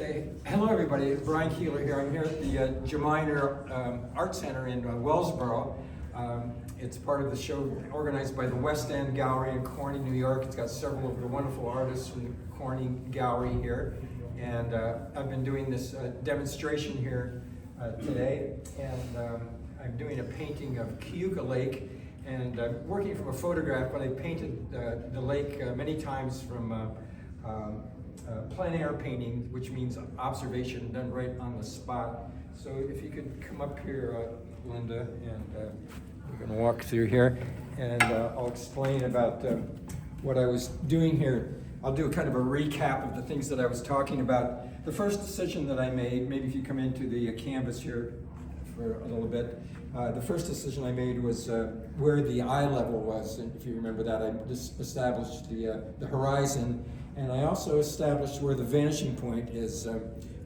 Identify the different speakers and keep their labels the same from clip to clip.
Speaker 1: Hey, hello everybody, Brian Keeler here. I'm here at the Gmeiner Art Center in Wellsboro. It's part of the show organized by the West End Gallery in Corning, New York. It's got several of the wonderful artists from the Corning Gallery here. And I've been doing this demonstration here today. And I'm doing a painting of Keuka Lake. And I'm working from a photograph, but I painted the lake many times from plein air painting, which means observation done right on the spot. So if you could come up here, Linda, and we're going to walk through here, and I'll explain about what I was doing here. I'll do a kind of a recap of the things that I was talking about. The first decision that I made, maybe if you come into the canvas here for a little bit, the first decision I made was where the eye level was, and if you remember that, I just established the horizon. And I also established where the vanishing point is.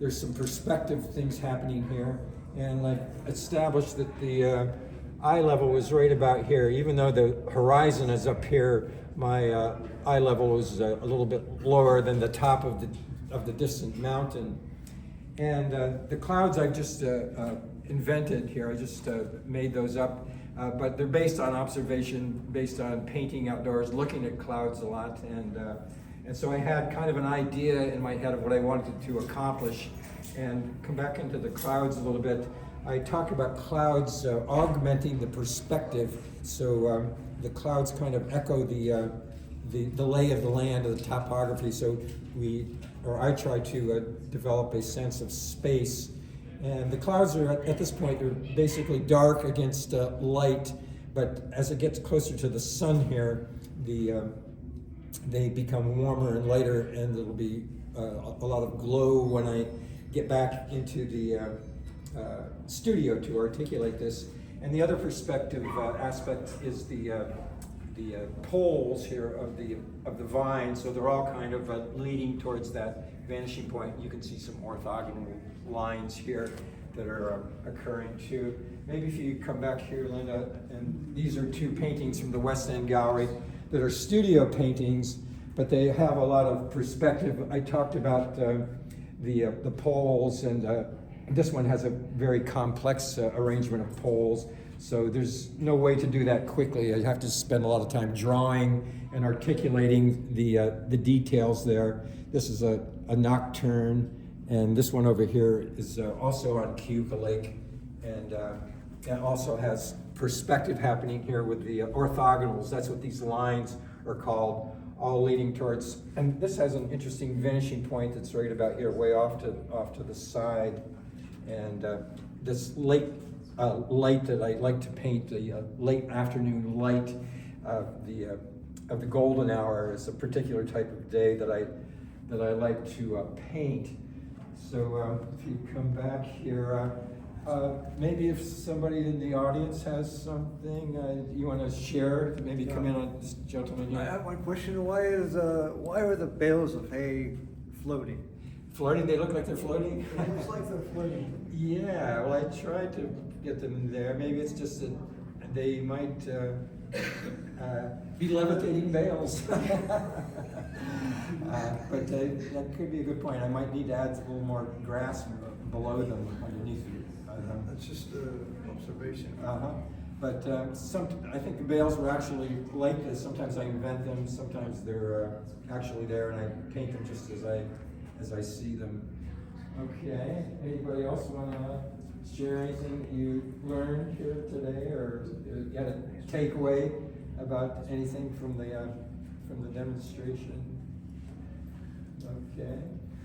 Speaker 1: There's some perspective things happening here. And I established that the eye level was right about here. Even though the horizon is up here, my eye level was a little bit lower than the top of the distant mountain. And the clouds I've just invented here. I just made those up. But they're based on observation, based on painting outdoors, looking at clouds a lot. And so I had kind of an idea in my head of what I wanted to accomplish. And come back into the clouds a little bit. I talked about clouds augmenting the perspective. So the clouds kind of echo the lay of the land, of the topography. So I try to develop a sense of space. And the clouds are, at this point, they're basically dark against light. But as it gets closer to the sun here, they become warmer and lighter, and there'll be a lot of glow when I get back into the studio to articulate this. And the other perspective aspect is the poles here of the vine. So they're all kind of leading towards that vanishing point. You can see some orthogonal lines here that are occurring too. Maybe if you come back here, Linda, and these are two paintings from the West End Gallery that are studio paintings, but they have a lot of perspective. I talked about the poles, and this one has a very complex arrangement of poles, so there's no way to do that quickly. I have to spend a lot of time drawing and articulating the details there. This is a nocturne, and this one over here is also on Keuka Lake, and it also has perspective happening here with the orthogonals. That's what these lines are called, all leading towards. And this has an interesting vanishing point that's right about here, way off to the side. And this late light that I like to paint, the late afternoon light of the golden hour, is a particular type of day that I like to paint. So if you come back here. Maybe if somebody in the audience has something you want to share, maybe come in on this gentleman here.
Speaker 2: I have one question. Why are the bales of hay floating?
Speaker 1: Floating? They look like they're floating?
Speaker 2: It looks like they're floating.
Speaker 1: Yeah, well, I tried to get them there. Maybe it's just that they might be levitating bales. But that could be a good point. I might need to add a little more grass below them, underneath them.
Speaker 2: It's just an observation.
Speaker 1: But I think the bales were actually like this. Sometimes I invent them, sometimes they're actually there, and I paint them just as I see them. Okay, anybody else want to share anything you learned here today, or you had a takeaway about anything from the demonstration? Okay.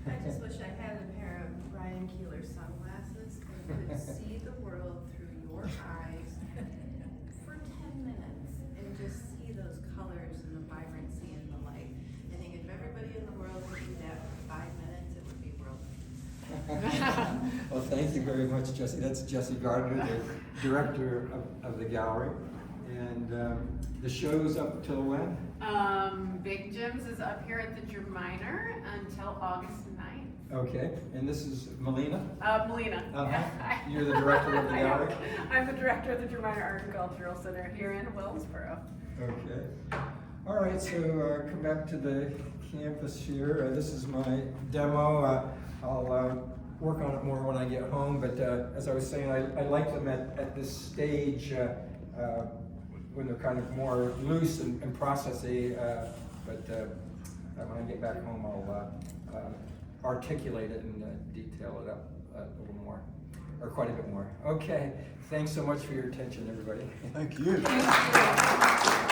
Speaker 3: I just wish I had a pair of Brian Keeler sunglasses and could see the world through your eyes for 10 minutes and just see those colors and the vibrancy and the light. I think if everybody in the world could do that for 5 minutes, it would be world.
Speaker 1: Well, thank you very much, Jesse. That's Jesse Gardner, the director of the gallery. And the show's up till when?
Speaker 4: Big Jim's is up here at the Gmeiner until August 9th.
Speaker 1: Okay, and this is Melina?
Speaker 4: Melina.
Speaker 1: You're the director of the gallery?
Speaker 4: I'm the director of the Gmeiner Art and Cultural Center here in Wellsboro.
Speaker 1: Okay. All right, so come back to the campus here. This is my demo. I'll work on it more when I get home, but as I was saying, I like them at this stage when they're kind of more loose and processy, but when I get back home, I'll articulate it and detail it up a little more, or quite a bit more. Okay, thanks so much for your attention, everybody.
Speaker 2: Thank you.